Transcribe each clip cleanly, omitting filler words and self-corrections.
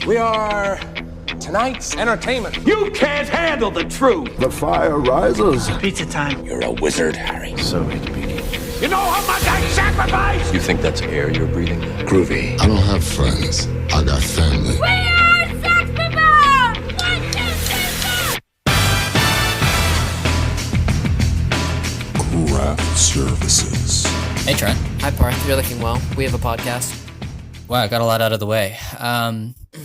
We are tonight's entertainment. You can't handle the truth. The fire rises. Pizza time. You're a wizard, Harry. So it begins. You know how much I sacrifice? You think that's air you're breathing? Groovy. I don't have friends. I got family. We are sex people! 1, 2, 3, 4! Craft Services. Hey, Trent. Hi, Parth. You're looking well. We have a podcast. Wow, I got a lot out of the way.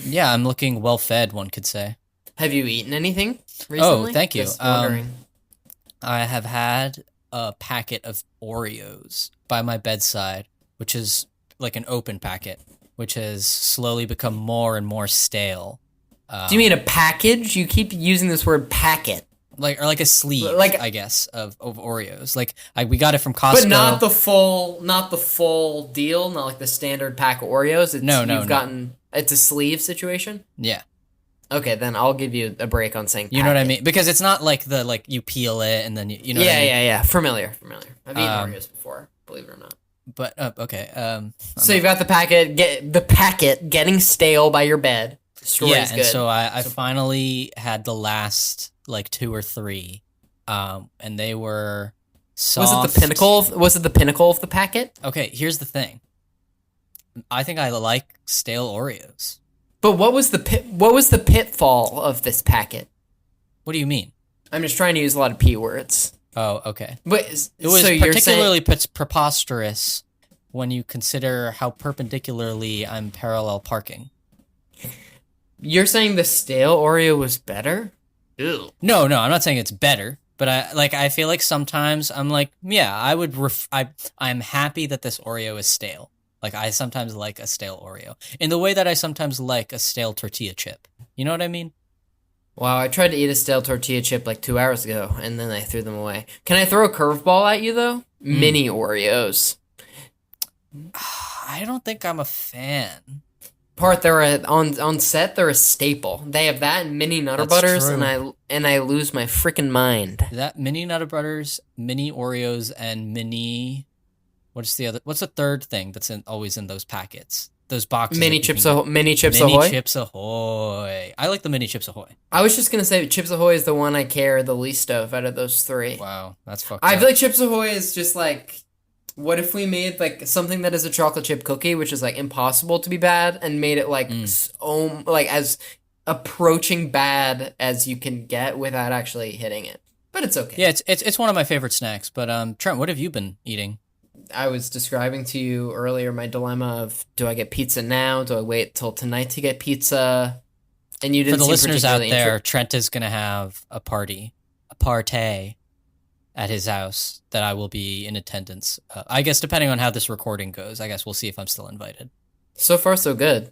Yeah, I'm looking well-fed, one could say. Have you eaten anything recently? Oh, thank you. Just wondering. I have had a packet of Oreos by my bedside, which is like an open packet, which has slowly become more and more stale. Do you mean a package? You keep using this word packet. Like a sleeve, I guess, of Oreos. We got it from Costco. But not the full deal, not like the standard pack of Oreos. No. It's a sleeve situation? Yeah. Okay, then I'll give you a break on saying packet. You know what I mean? Because it's not like you peel it and then you know what I mean? Yeah. Familiar. I've eaten Oreos before, believe it or not. But, okay. So you've got the packet getting stale by your bed. Story's good. And so I finally had the last 2 or 3, and they were soft. Was it the pinnacle of the packet? Okay, here's the thing. I think I like stale Oreos. But what was the pitfall of this packet? What do you mean? I'm just trying to use a lot of P words. Oh, okay. But it was particularly preposterous when you consider how perpendicularly I'm parallel parking. You're saying the stale Oreo was better? Ew. No, I'm not saying it's better, but I feel like sometimes I'm like, yeah, I'm happy that this Oreo is stale. Like, I sometimes like a stale Oreo in the way that I sometimes like a stale tortilla chip. You know what I mean? Wow, I tried to eat a stale tortilla chip 2 hours ago, and then I threw them away. Can I throw a curveball at you, though? Mini Oreos. I don't think I'm a fan. Parth, on set, they're a staple. They have that and mini Nutter Butters, true. and I lose my freaking mind. That mini Nutter Butters, mini Oreos, and mini... What's the third thing that's always in those packets? Those boxes. Mini Chips Ahoy. Mini Chips Ahoy. I like the Mini Chips Ahoy. I was just gonna say Chips Ahoy is the one I care the least of out of those 3. Wow, that's fucked I up. feel like Chips Ahoy is just what if we made something that is a chocolate chip cookie, which is impossible to be bad, and made it as approaching bad as you can get without actually hitting it. But it's okay. Yeah, it's one of my favorite snacks. But Trent, what have you been eating? I was describing to you earlier my dilemma of, do I get pizza now? Do I wait till tonight to get pizza? And you didn't. For the listeners out there, Trent is going to have a party at his house that I will be in attendance. I guess depending on how this recording goes, I guess we'll see if I'm still invited. So far, so good.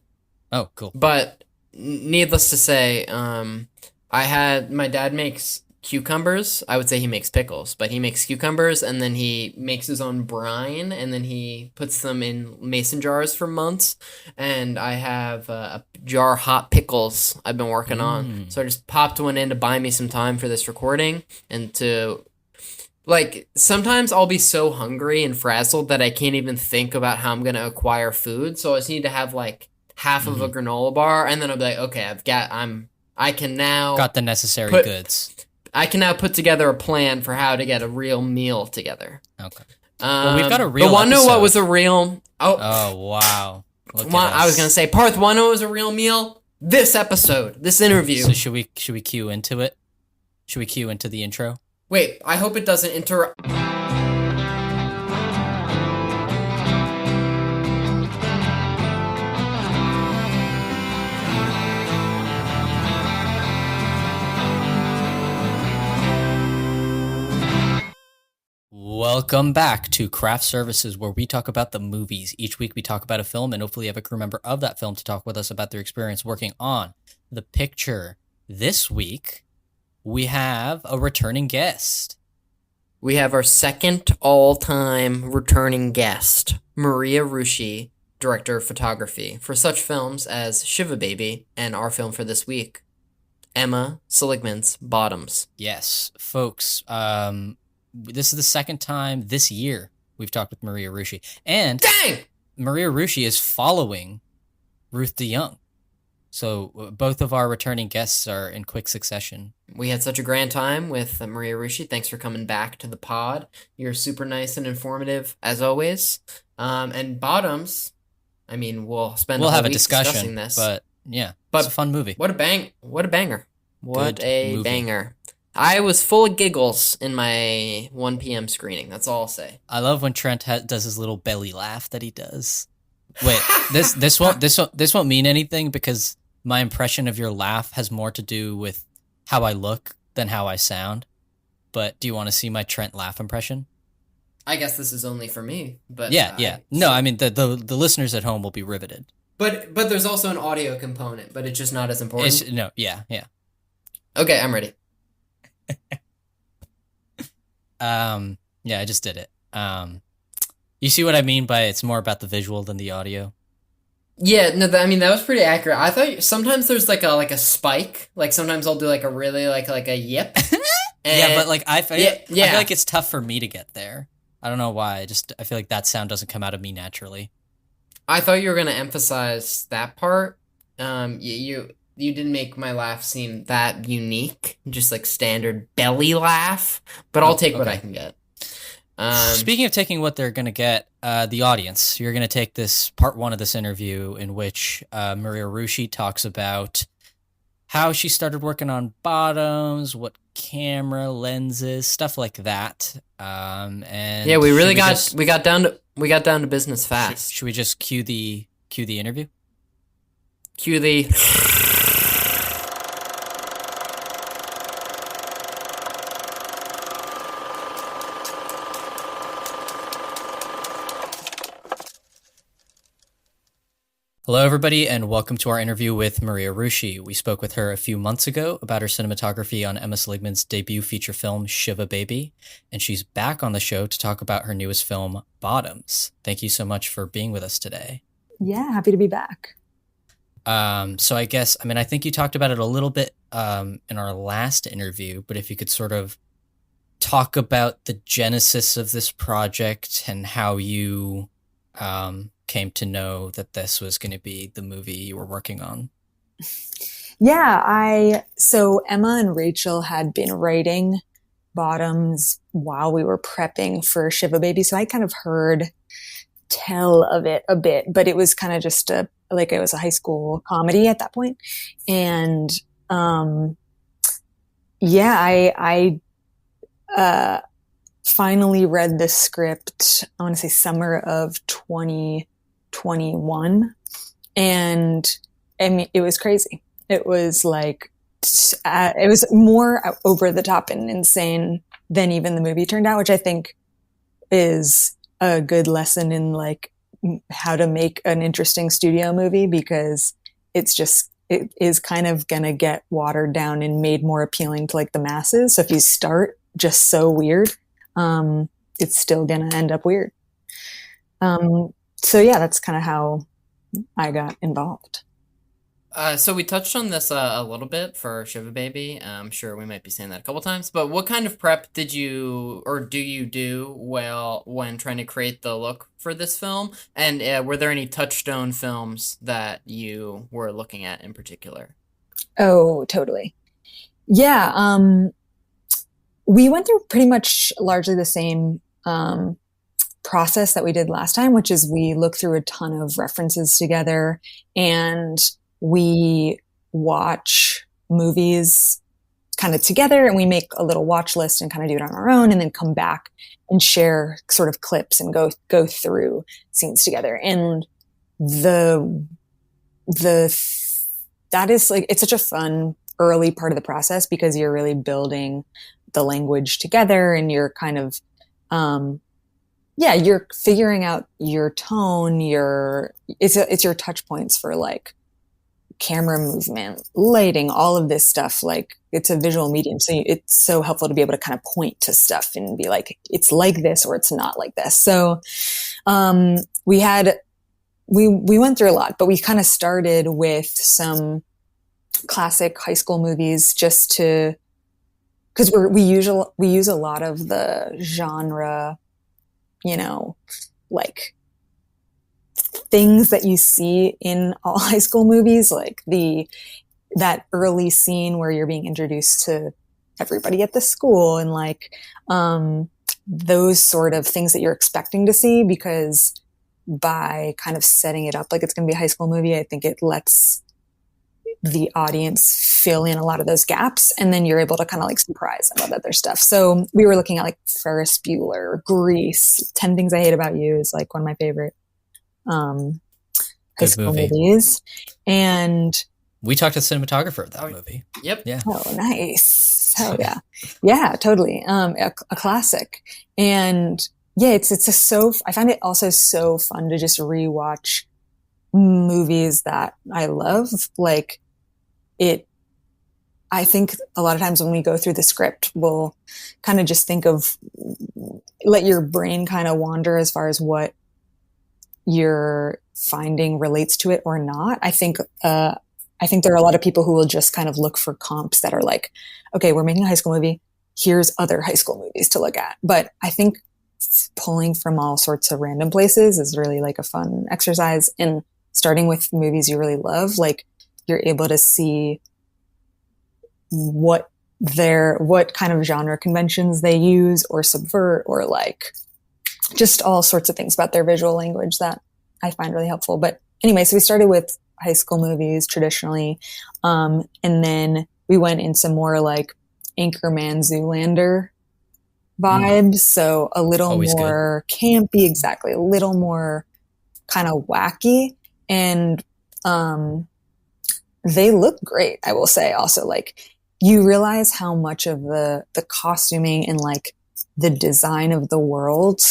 Oh, cool. But needless to say, my dad makes cucumbers. I would say he makes pickles, but he makes cucumbers, and then he makes his own brine, and then he puts them in mason jars for months. And I have a jar of hot pickles I've been working on. So I just popped one in to buy me some time for this recording, and to sometimes I'll be so hungry and frazzled that I can't even think about how I'm going to acquire food. So I just need to have half of a granola bar, and then I'll be like, okay, I can now got the necessary goods. I can now put together a plan for how to get a real meal together. Okay. Well, we've got a real. But want to know what was a real? Oh wow! I was gonna say, Parth, want to know what was a real meal? This episode, this interview. So should we cue into it? Should we cue into the intro? Wait, I hope it doesn't interrupt. Welcome back to Craft Services, where we talk about the movies. Each week we talk about a film and hopefully have a crew member of that film to talk with us about their experience working on the picture. This week, we have a returning guest. We have our second all-time returning guest, Maria Rusche, director of photography for such films as Shiva Baby and our film for this week, Emma Seligman's Bottoms. Yes, folks, this is the second time this year we've talked with Maria Rusche. And dang! Maria Rusche is following Ruth DeYoung. So both of our returning guests are in quick succession. We had such a grand time with Maria Rusche. Thanks for coming back to the pod. You're super nice and informative, as always. And Bottoms, I mean, we'll spend We'll a whole have a week discussion, discussing this. but yeah, it's a fun movie. What a banger. What Good a movie. banger. I was full of giggles in my 1 p.m. screening. That's all I'll say. I love when Trent does his little belly laugh that he does. Wait, this won't mean anything because my impression of your laugh has more to do with how I look than how I sound. But do you want to see my Trent laugh impression? I guess this is only for me, but Yeah. No, I mean the listeners at home will be riveted. But there's also an audio component, but it's just not as important. Yeah. Okay, I'm ready. Yeah, I just did it. You see what I mean by it's more about the visual than the audio? Yeah, no, I mean that was pretty accurate. I thought sometimes there's like a spike. Like sometimes I'll do like a really like a yip. Yeah, but like I feel like it's tough for me to get there. I don't know why. I feel like that sound doesn't come out of me naturally. I thought you were gonna emphasize that part. You didn't make my laugh seem that unique, just like standard belly laugh. But I'll take what I can get. Speaking of taking what they're gonna get, the audience, you're gonna take this part 1 of this interview in which Maria Rusche talks about how she started working on Bottoms, what camera lenses, stuff like that. And yeah, we got down to business fast. Should we just cue the interview? Cue the. Hello, everybody, and welcome to our interview with Maria Rusche. We spoke with her a few months ago about her cinematography on Emma Seligman's debut feature film, Shiva Baby, and she's back on the show to talk about her newest film, Bottoms. Thank you so much for being with us today. Yeah, happy to be back. So I think you talked about it a little bit in our last interview, but if you could sort of talk about the genesis of this project and how you came to know that this was going to be the movie you were working on. Yeah, so Emma and Rachel had been writing Bottoms while we were prepping for Shiva Baby, so I kind of heard tell of it a bit, but it was kind of just it was a high school comedy at that point. And I finally read the script, I want to say summer of 2021. And I mean, it was crazy. It was like, it was more over the top and insane than even the movie turned out, which I think is a good lesson in like how to make an interesting studio movie, because it is kind of going to get watered down and made more appealing to like the masses. So if you start just so weird, it's still going to end up weird. So yeah, that's kind of how I got involved. So we touched on this a little bit for Shiva Baby. I'm sure we might be saying that a couple times, but what kind of prep did you or do you do when trying to create the look for this film? And were there any touchstone films that you were looking at in particular? Oh, totally. Yeah. We went through pretty much largely the same process that we did last time, which is we looked through a ton of references together and we watch movies kind of together, and we make a little watch list and kind of do it on our own, and then come back and share sort of clips and go through scenes together. And that is like, it's such a fun early part of the process because you're really building the language together, and you're kind of you're figuring out your tone, it's your touch points for like camera movement, lighting, all of this stuff. Like, it's a visual medium, so it's so helpful to be able to kind of point to stuff and be like, it's like this or it's not like this. So we went through a lot, but we kind of started with some classic high school movies just to, because we use a lot of the genre, like things that you see in all high school movies, like that early scene where you're being introduced to everybody at the school, and like those sort of things that you're expecting to see, because by kind of setting it up like it's going to be a high school movie, I think it lets the audience fill in a lot of those gaps, and then you're able to kind of like surprise them with other stuff. So we were looking at like Ferris Bueller, Grease, 10 Things I Hate About You is like one of my favorite high school movies. And we talked to the cinematographer of that movie. Yep. Yeah. Oh, nice. Oh, yeah. Yeah, totally. A classic. And yeah, I find it also so fun to just rewatch movies that I love. Like I think a lot of times when we go through the script, we'll kind of just let your brain kind of wander as far as what you're finding relates to it or not. I think there are a lot of people who will just kind of look for comps that are like, okay, we're making a high school movie. Here's other high school movies to look at. But I think pulling from all sorts of random places is really like a fun exercise. And starting with movies you really love, like you're able to see what kind of genre conventions they use or subvert, or like just all sorts of things about their visual language that I find really helpful. But anyway, so we started with high school movies traditionally. And then we went in some more like Anchorman, Zoolander vibes. So a little Always more campy, exactly. A little more kind of wacky. And they look great, I will say. Also, like, you realize how much of the costuming and like the design of the world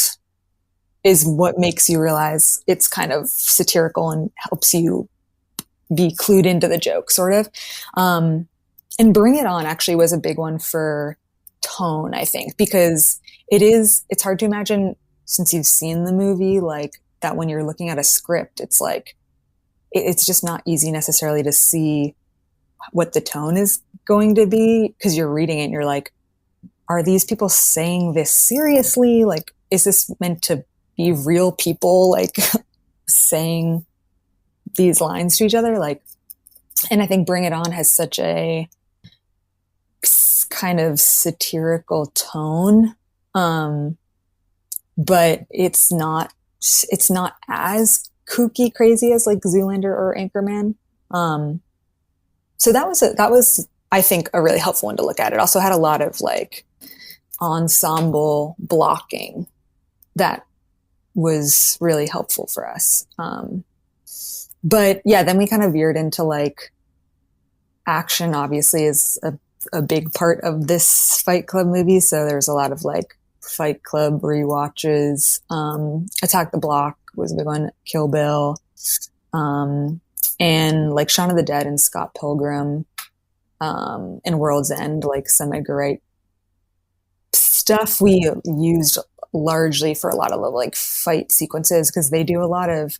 is what makes you realize it's kind of satirical and helps you be clued into the joke, sort of. And Bring It On actually was a big one for tone, I think, because it's hard to imagine, since you've seen the movie, like that when you're looking at a script, it's like, it's just not easy necessarily to see what the tone is going to be, because you're reading it and you're like, are these people saying this seriously? Like, is this meant to be real people, like saying these lines to each other? Like, and I think Bring It On has such a kind of satirical tone. But it's not as kooky crazy as like Zoolander or Anchorman. So that was, I think, a really helpful one to look at. It also had a lot of like ensemble blocking that was really helpful for us. But yeah, then we kind of veered into like action, obviously, is a big part of this Fight Club movie. So there's a lot of like Fight Club rewatches. Attack the Block was a big one. Kill Bill. And like Shaun of the Dead and Scott Pilgrim, and World's End, like some Edgar Wright stuff we used largely for a lot of like fight sequences, because they do a lot of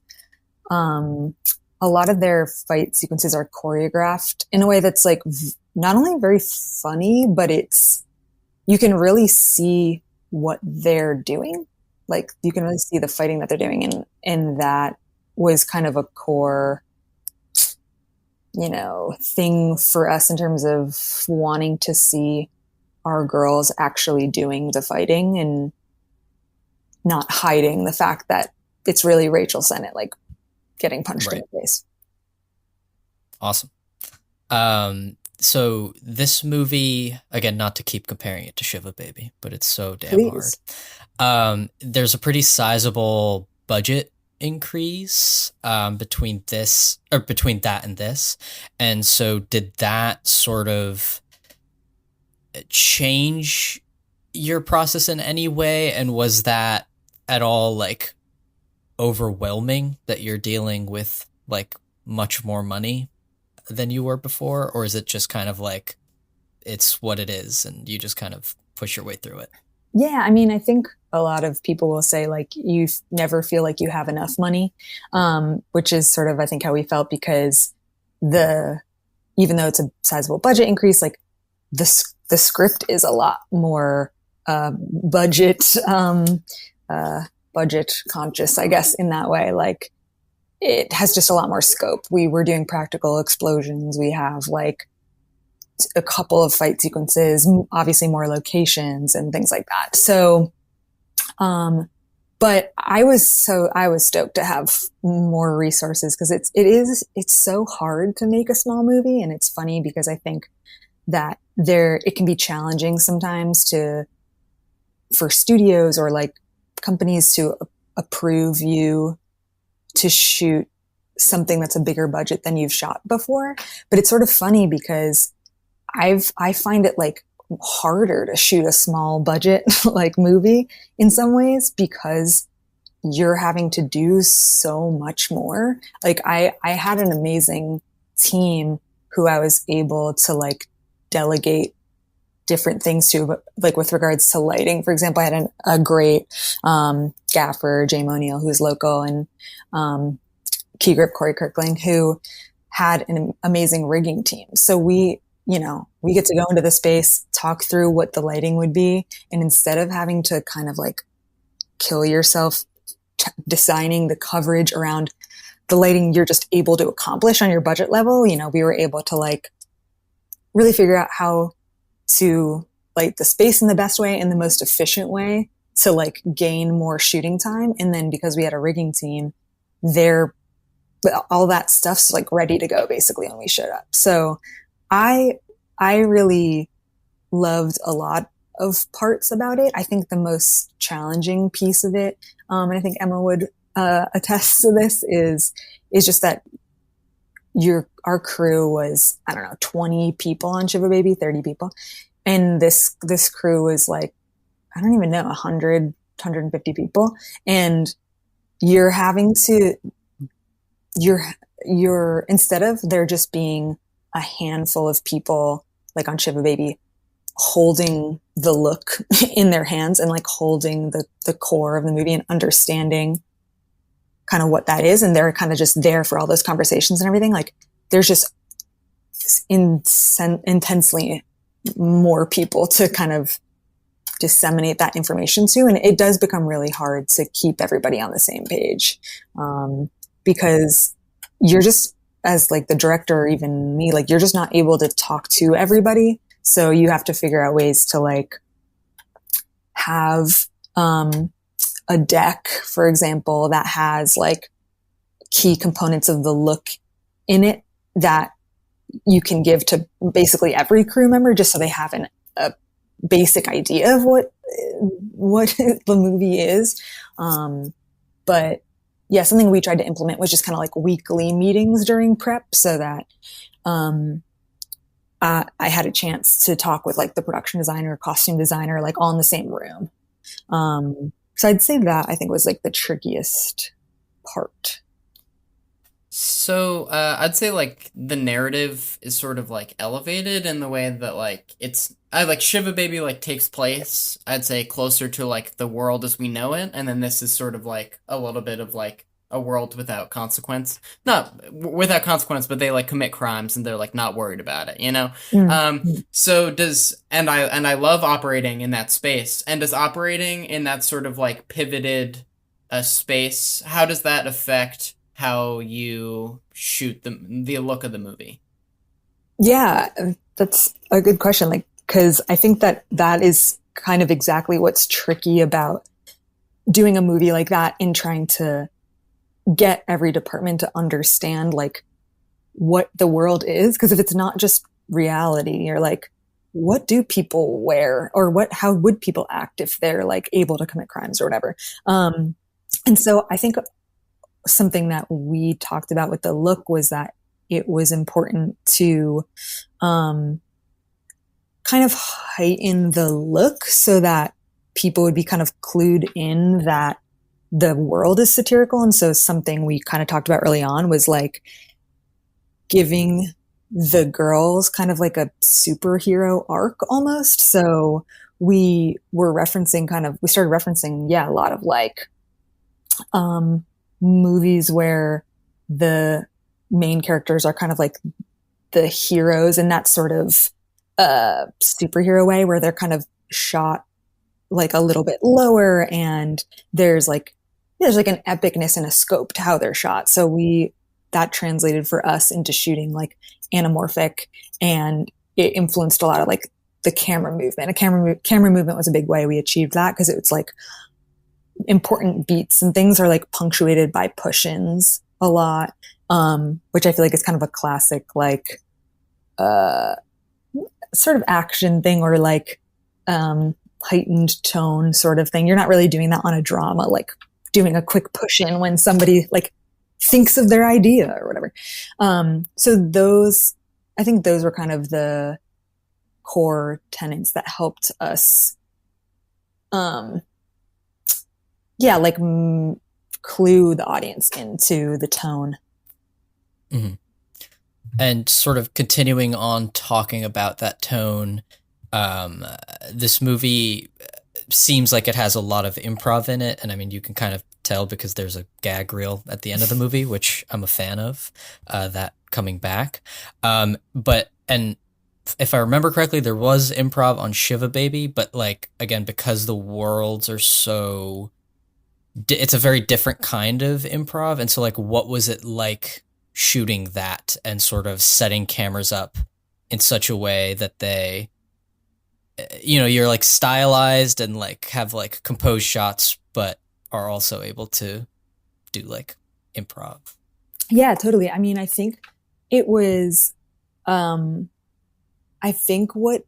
their fight sequences are choreographed in a way that's like not only very funny, but you can really see what they're doing. Like, you can really see the fighting that they're doing. And that was kind of a core, thing for us in terms of wanting to see our girls actually doing the fighting and not hiding the fact that it's really Rachel Sennett, like, getting punched in the face. Awesome. So this movie, again, not to keep comparing it to Shiva Baby, but it's so damn hard. There's a pretty sizable budget increase between that and this. And so did that sort of change your process in any way? And was that at all like overwhelming that you're dealing with like much more money than you were before? Or is it just kind of like, it's what it is and you just kind of push your way through it? Yeah, I mean, I think a lot of people will say like you never feel like you have enough money, which is sort of, I think, how we felt, because even though it's a sizable budget increase, like the script is a lot more budget conscious, I guess, in that way. Like it has just a lot more scope. We were doing practical explosions. We have like a couple of fight sequences, obviously more locations and things like that. So, but I was stoked to have more resources because it's so hard to make a small movie. And it's funny because I think that it can be challenging sometimes for studios or like companies to approve you to shoot something that's a bigger budget than you've shot before. But it's sort of funny because I find it like harder to shoot a small budget like movie in some ways because you're having to do so much more. Like I had an amazing team who I was able to like delegate different things to, but like with regards to lighting, for example, I had a great gaffer, James O'Neill, who's local, and Key Grip Corey Kirkling, who had an amazing rigging team. So we get to go into the space, talk through what the lighting would be, and instead of having to kind of like kill yourself designing the coverage around the lighting you're just able to accomplish on your budget level, we were able to like really figure out how to light the space in the best way and the most efficient way to like gain more shooting time. And then because we had a rigging team, all that stuff's like ready to go basically when we showed up. So I really loved a lot of parts about it. I think the most challenging piece of it, and I think Emma would attest to this, is just that our crew was, I don't know, 20 people on Shiva Baby, 30 people. And this crew was like, I don't even know, 100, 150 people. And you're having to, instead of there just being a handful of people like on Shiva Baby holding the look in their hands and like holding the core of the movie and understanding kind of what that is. And they're kind of just there for all those conversations and everything. Like there's just intensely more people to kind of disseminate that information to. And it does become really hard to keep everybody on the same page. Because you're just, as like the director or even me, like you're just not able to talk to everybody. So you have to figure out ways to like have, a deck, for example, that has like key components of the look in it that you can give to basically every crew member just so they have a basic idea of what the movie is. But yeah, something we tried to implement was just kind of like weekly meetings during prep so that I had a chance to talk with like the production designer, costume designer, like all in the same room. So I'd say that I think was like the trickiest part. So I'd say like the narrative is sort of like elevated in the way that like I like Shiva Baby like takes place, I'd say closer to like the world as we know it, and then this is sort of like a little bit of like a world without consequence. Not without consequence, but they like commit crimes and they're like not worried about it, So I love operating in that space. And does operating in that sort of like pivoted space, how does that affect how you shoot the look of the movie? Yeah, that's a good question. Like, cause I think that is kind of exactly what's tricky about doing a movie like that and trying to get every department to understand like what the world is. Cause if it's not just reality, you're like, what do people wear or how would people act if they're like able to commit crimes or whatever? And so I think something that we talked about with the look was that it was important to, kind of heighten the look so that people would be kind of clued in that the world is satirical. And so something we kind of talked about early on was like giving the girls kind of like a superhero arc almost. So we started referencing, a lot of like, movies where the main characters are kind of like the heroes in that sort of, superhero way where they're kind of shot like a little bit lower and there's like there's like an epicness and a scope to how they're shot. So that translated for us into shooting like anamorphic, and it influenced a lot of like the camera movement. Camera movement was a big way we achieved that, because it's like important beats and things are like punctuated by push-ins a lot, which I feel like is kind of a classic like sort of action thing, or like heightened tone sort of thing. You're not really doing that on a drama, like doing a quick push-in when somebody like thinks of their idea or whatever. So I think those were kind of the core tenets that helped us clue the audience into the tone. Mm-hmm. And sort of continuing on talking about that tone, this movie seems like it has a lot of improv in it, and I mean, you can kind of tell because there's a gag reel at the end of the movie, which I'm a fan of, that coming back. But if I remember correctly, there was improv on Shiva Baby, but like, again, because the worlds are so, it's a very different kind of improv. And so like, what was it like shooting that and sort of setting cameras up in such a way that they, you're like stylized and like have like composed shots, but are also able to do like improv? Yeah, totally. I mean, I think it was, I think what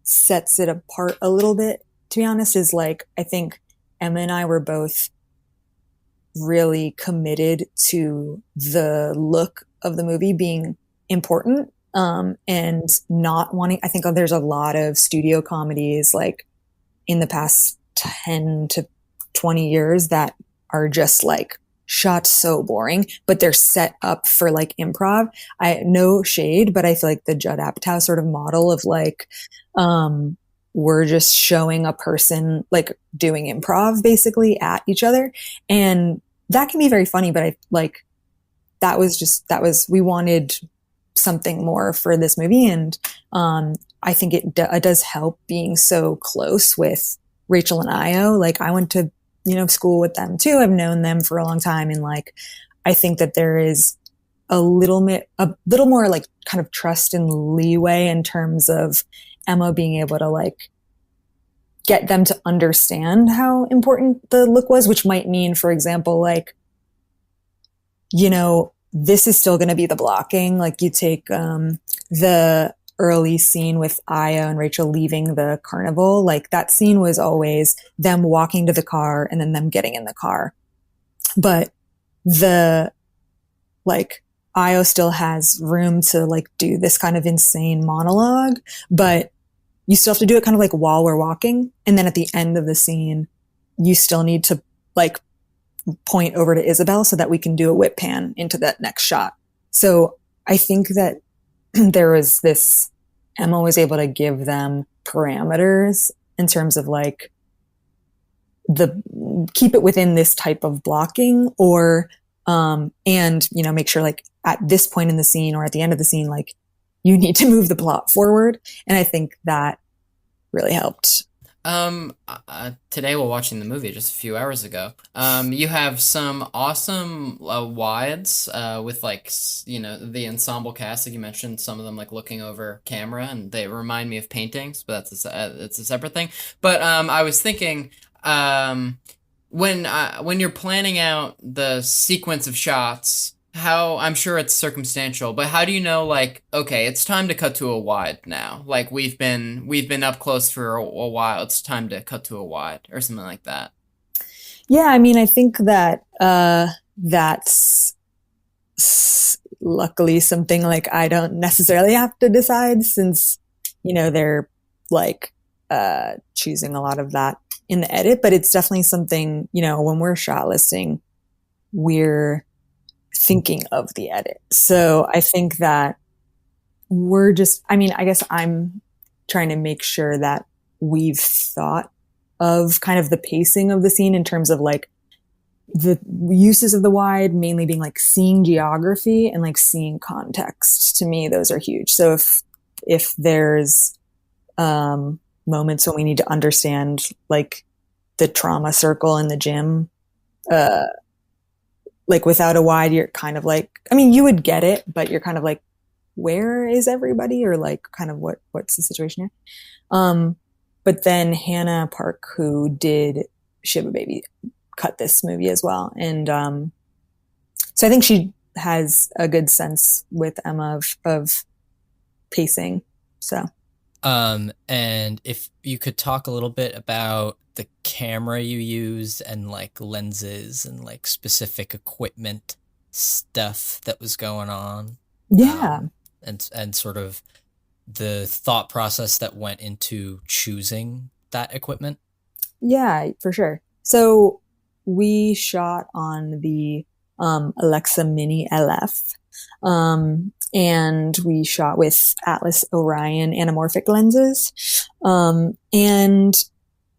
sets it apart a little bit, to be honest, is like, I think Emma and I were both really committed to the look of the movie being important, and not wanting, I think there's a lot of studio comedies like in the past 10 to 20 years that are just like shot so boring, but they're set up for like improv. No shade, but I feel like the Judd Apatow sort of model of like, we're just showing a person like doing improv basically at each other. And that can be very funny, but I like, we wanted something more for this movie. And, I think it does help being so close with Rachel and Io. Like I went to, school with them too. I've known them for a long time. And like, I think that there is a little more like kind of trust and leeway in terms of Emma being able to like get them to understand how important the look was, which might mean, for example, like, this is still going to be the blocking. Like you take, the early scene with Aya and Rachel leaving the carnival, like that scene was always them walking to the car and then them getting in the car. But Io still has room to like do this kind of insane monologue, but you still have to do it kind of like while we're walking. And then at the end of the scene, you still need to like point over to Isabel so that we can do a whip pan into that next shot. So I think that there was this, Emma was able to give them parameters in terms of like keep it within this type of blocking, or, and, make sure like at this point in the scene or at the end of the scene, like you need to move the plot forward. And I think that really helped. Today while watching the movie just a few hours ago, you have some awesome wides with like the ensemble cast, like you mentioned, some of them like looking over camera, and they remind me of paintings, but it's a separate thing. But I was thinking, when you're planning out the sequence of shots, how, I'm sure it's circumstantial, but how do you know, like, okay, it's time to cut to a wide now? Like we've been up close for a while. It's time to cut to a wide or something like that. Yeah. I mean, I think that, that's luckily something like I don't necessarily have to decide, since, they're like, choosing a lot of that in the edit, but it's definitely something, when we're shot listing, we're thinking of the edit. So I think that I guess I'm trying to make sure that we've thought of kind of the pacing of the scene in terms of like the uses of the wide mainly being like seeing geography and like seeing context. To me, those are huge. So if there's moments when we need to understand like the trauma circle in the gym, like without a wide, you're kind of like, I mean, you would get it, but you're kind of like, where is everybody? Or like kind of what's the situation here? But then Hannah Park, who did Shiba Baby, cut this movie as well. And so I think she has a good sense with Emma of pacing. So and if you could talk a little bit about the camera you used and like lenses and like specific equipment stuff that was going on. Yeah. And sort of the thought process that went into choosing that equipment. Yeah, for sure. So we shot on the Alexa Mini LF. And we shot with Atlas Orion anamorphic lenses. And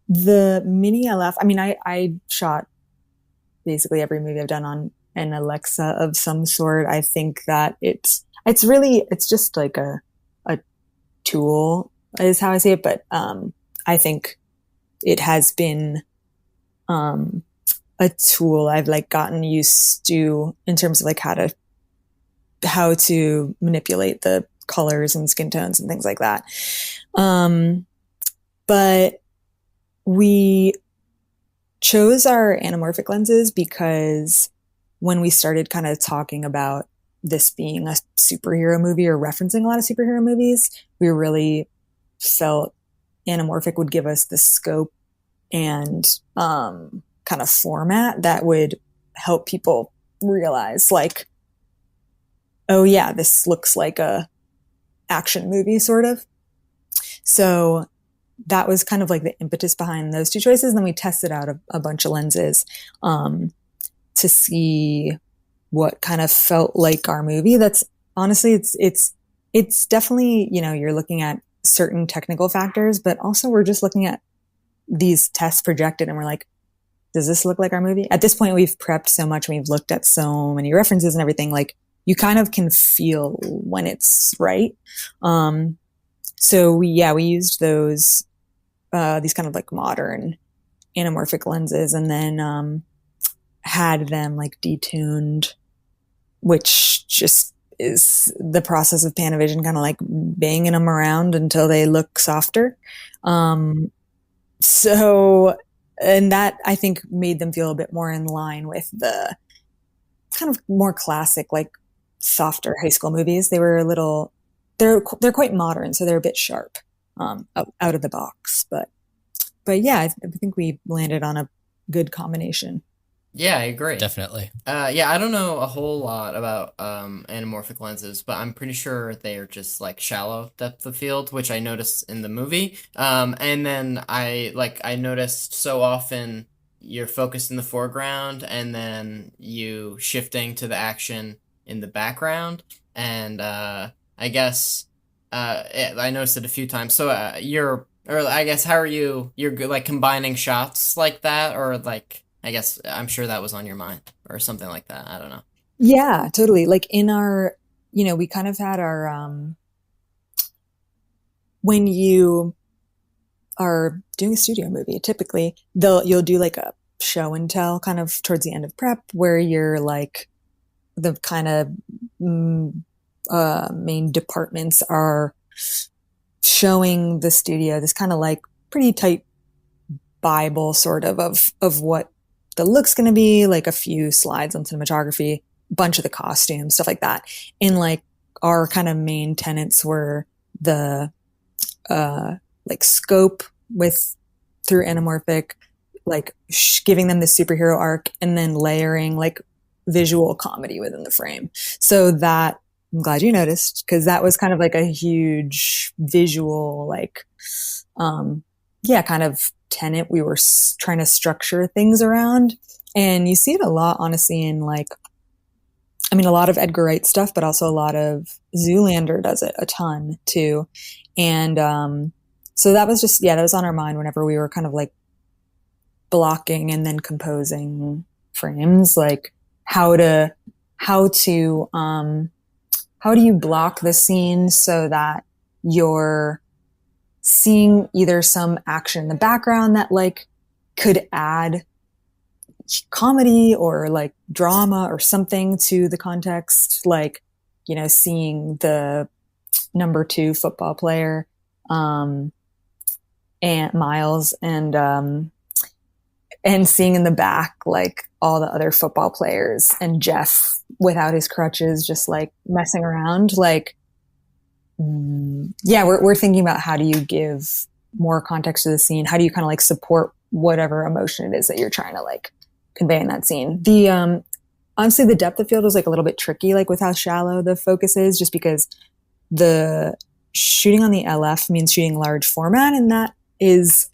the Mini LF, I mean, I shot basically every movie I've done on an Alexa of some sort. I think that it's just like a tool is how I see it. But, I think it has been, a tool I've like gotten used to in terms of like how to manipulate the colors and skin tones and things like that. But we chose our anamorphic lenses because when we started kind of talking about this being a superhero movie or referencing a lot of superhero movies, we really felt anamorphic would give us the scope and kind of format that would help people realize like, oh yeah, this looks like a action movie sort of. So that was kind of like the impetus behind those two choices. And then we tested out a bunch of lenses to see what kind of felt like our movie. That's honestly, it's definitely, you know, you're looking at certain technical factors, but also we're just looking at these tests projected and we're like, does this look like our movie? At this point, we've prepped so much and we've looked at so many references and everything. Like you kind of can feel when it's right. So we used those, these kind of like modern anamorphic lenses and then, had them like detuned, which just is the process of Panavision kind of like banging them around until they look softer. So, and that I think made them feel a bit more in line with the kind of more classic, like softer high school movies. They were they're quite modern, so they're a bit sharp, out of the box. But yeah, I think we landed on a good combination. Yeah, I agree. Definitely. Yeah, I don't know a whole lot about anamorphic lenses, but I'm pretty sure they are just like shallow depth of field, which I noticed in the movie. And then I noticed so often you're focused in the foreground and then you shifting to the action in the background. And I guess I noticed it a few times. So or I guess how are you're like combining shots like that, or like I guess I'm sure that was on your mind or something like that. I don't know. Yeah, totally. Like in our, you know, we kind of had our, when you are doing a studio movie, typically you'll do like a show and tell kind of towards the end of prep where you're like the kind of main departments are showing the studio this kind of like pretty tight Bible sort of what the look's going to be, like a few slides on cinematography, bunch of the costumes, stuff like that. And like our kind of main tenets were the like scope through anamorphic, like giving them the superhero arc and then layering like visual comedy within the frame. So that, I'm glad you noticed, because that was kind of like a huge visual, like, kind of tenet we were trying to structure things around. And you see it a lot, honestly, in like, I mean, a lot of Edgar Wright stuff, but also a lot of Zoolander does it a ton too. And so that was just, that was on our mind whenever we were kind of like blocking and then composing frames, like how do you block the scene so that you're seeing either some action in the background that like could add comedy or like drama or something to the context, like, seeing the number 2 football player, and Miles, and seeing in the back, like, all the other football players and Jeff without his crutches, just like messing around. Like, we're thinking about how do you give more context to the scene? How do you kind of like support whatever emotion it is that you're trying to like convey in that scene? Honestly, the depth of field was like a little bit tricky, like with how shallow the focus is, just because the shooting on the LF means shooting large format, and that is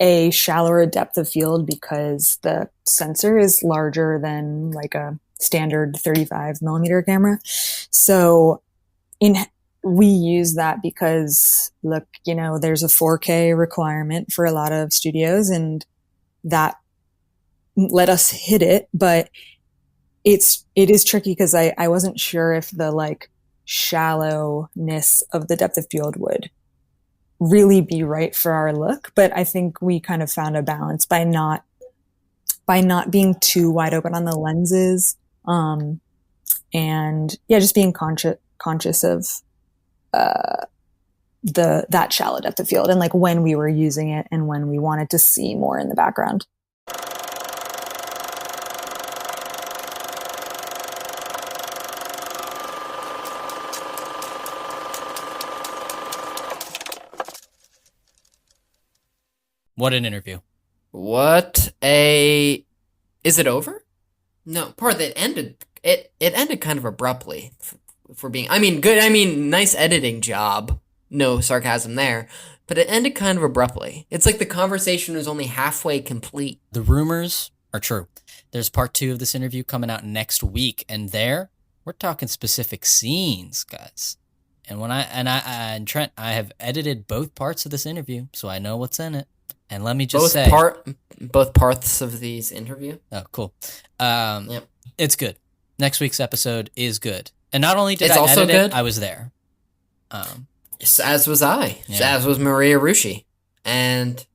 a shallower depth of field because the sensor is larger than like a standard 35 millimeter camera. So we use that because, look, there's a 4K requirement for a lot of studios, and that let us hit it. But it is tricky because I wasn't sure if the like shallowness of the depth of field would really be right for our look. But I think we kind of found a balance by not being too wide open on the lenses, and just being conscious of that shallow depth of field, and like when we were using it and when we wanted to see more in the background. What an interview. Is it over? No, Parth, it ended kind of abruptly. For being, nice editing job. No sarcasm there. But it ended kind of abruptly. It's like the conversation was only halfway complete. The rumors are true. There's part 2 of this interview coming out next week, and there we're talking specific scenes, guys. And and Trent, I have edited both parts of this interview, so I know what's in it. And let me just say, both parts of these interview. Oh, cool. Yep. It's good. Next week's episode is good. And not only did It's I also edit good? it, I was there. Yes, as was I. Yeah. As was Maria Rusche. And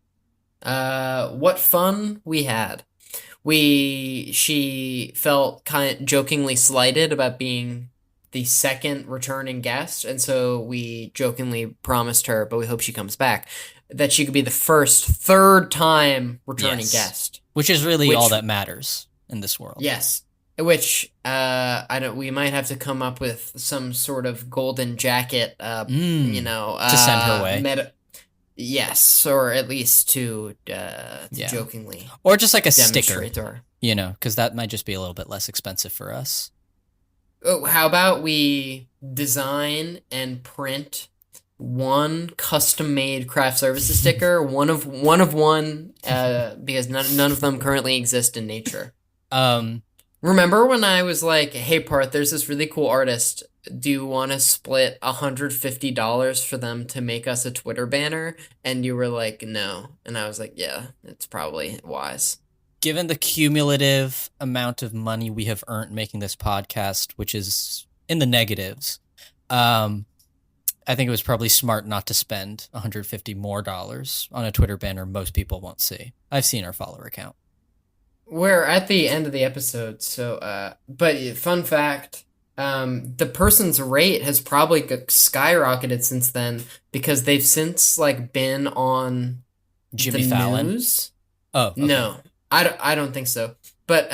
what fun we had. She felt kind of jokingly slighted about being the second returning guest, and so we jokingly promised her, but we hope she comes back, that she could be the third time returning guest. Which is really all that matters in this world. Yes. Which we might have to come up with some sort of golden jacket, to send her way. Yes, or at least to jokingly, or just like a sticker, or, because that might just be a little bit less expensive for us. Oh, how about we design and print one custom-made craft services sticker, one of one, because none of them currently exist in nature. Remember when I was like, "Hey, Parth, there's this really cool artist. Do you want to split $150 for them to make us a Twitter banner?" And you were like, "No," and I was like, "Yeah, it's probably wise." Given the cumulative amount of money we have earned making this podcast, which is in the negatives, I think it was probably smart not to spend $150 more on a Twitter banner most people won't see. I've seen our follower count. We're at the end of the episode, so but fun fact, the person's rate has probably skyrocketed since then because they've since like been on Jimmy the Fallon. news. Oh, okay. No, I don't think so. But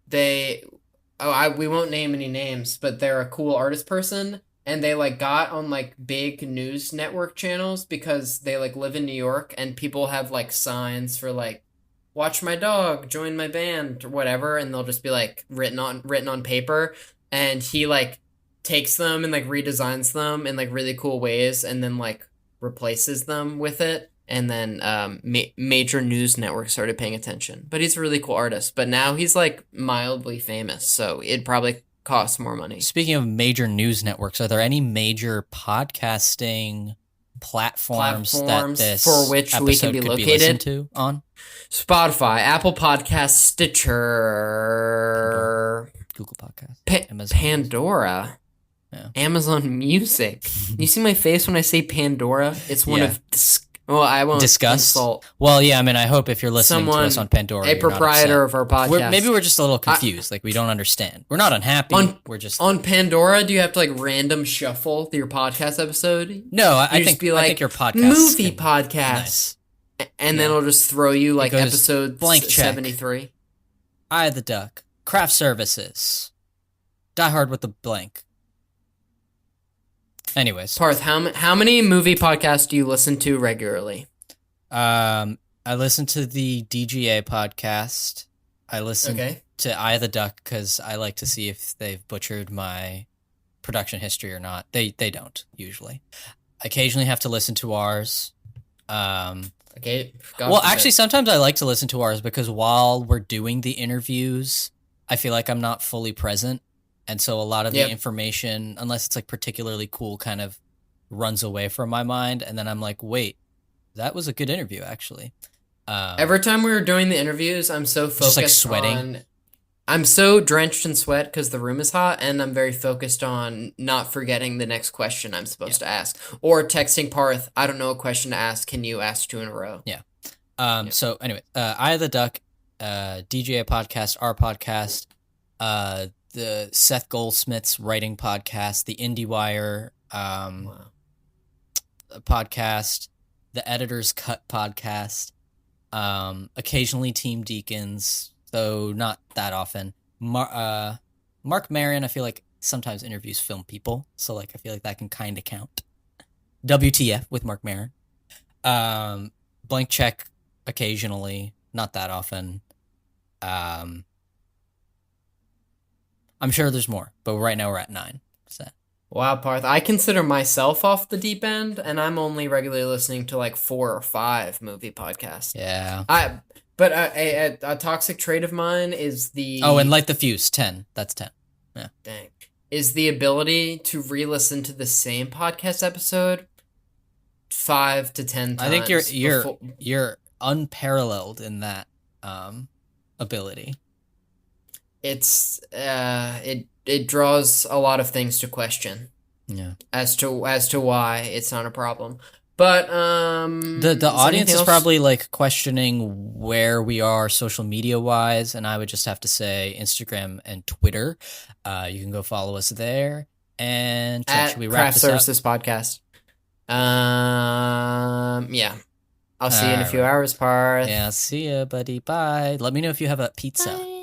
we won't name any names, but they're a cool artist person, and they like got on like big news network channels because they like live in New York, and people have like signs for like, "Watch my dog, join my band," or whatever, and they'll just be like written on paper, and he like takes them and like redesigns them in like really cool ways, and then like replaces them with it, and then major news networks started paying attention. But he's a really cool artist, but now he's like mildly famous, so it'd probably cost more money. Speaking of major news networks, are there any major podcasting platforms that this for which we can be located listened to on? Spotify, Apple Podcasts, Stitcher, Google Podcasts, Pandora, Amazon Music. You see my face when I say Pandora? It's one of Well, I won't discussed. insult Well, yeah, I mean, I hope if you're listening to someone, us on Pandora, a proprietor of our podcast. Maybe we're just a little confused. Like, we don't understand. We're not unhappy. We're just on Pandora. Do you have to like random shuffle through your podcast episode? No, I think your podcast movie podcast, and then it'll just throw you like goes episode blank check. 73. Eye of the Duck, Craft Services, Die Hard with the blank. Anyways, Parth, how many movie podcasts do you listen to regularly? I listen to the DGA podcast. I listen to Eye of the Duck because I like to see if they've butchered my production history or not. They don't usually. I occasionally have to listen to ours. Actually, sometimes I like to listen to ours because while we're doing the interviews, I feel like I'm not fully present. And so a lot of the information, unless it's like particularly cool, kind of runs away from my mind. And then I'm like, wait, that was a good interview, actually. Every time we were doing the interviews, I'm so focused just like sweating. I'm so drenched in sweat because the room is hot, and I'm very focused on not forgetting the next question I'm supposed to ask. Or texting Parth, I don't know a question to ask, can you ask 2 in a row? Yeah. So anyway, Eye of the Duck, DJA podcast, our podcast, the Seth Goldsmith's writing podcast, the IndieWire podcast, the Editor's Cut podcast, occasionally Team Deacons, though not that often. Mark Maron, I feel like sometimes interviews film people, so like I feel like that can kind of count. WTF with Mark Maron. Blank Check occasionally, not that often. I'm sure there's more, but right now we're at 9. So. Wow, Parth. I consider myself off the deep end, and I'm only regularly listening to like 4 or 5 movie podcasts. Yeah. But a toxic trait of mine is the... Oh, and Light the Fuse, 10. That's 10. Yeah. Dang. Is the ability to re-listen to the same podcast episode 5 to 10 times. I think you're unparalleled in that ability. It's it draws a lot of things to question. Yeah. As to why it's not a problem. But the audience is probably like questioning where we are social media wise, and I would just have to say Instagram and Twitter. You can go follow us there. And at should we wrap Craft this Services up? Podcast. Yeah. I'll see you in a few hours, Parth. Yeah, see ya, buddy. Bye. Let me know if you have a pizza. Bye.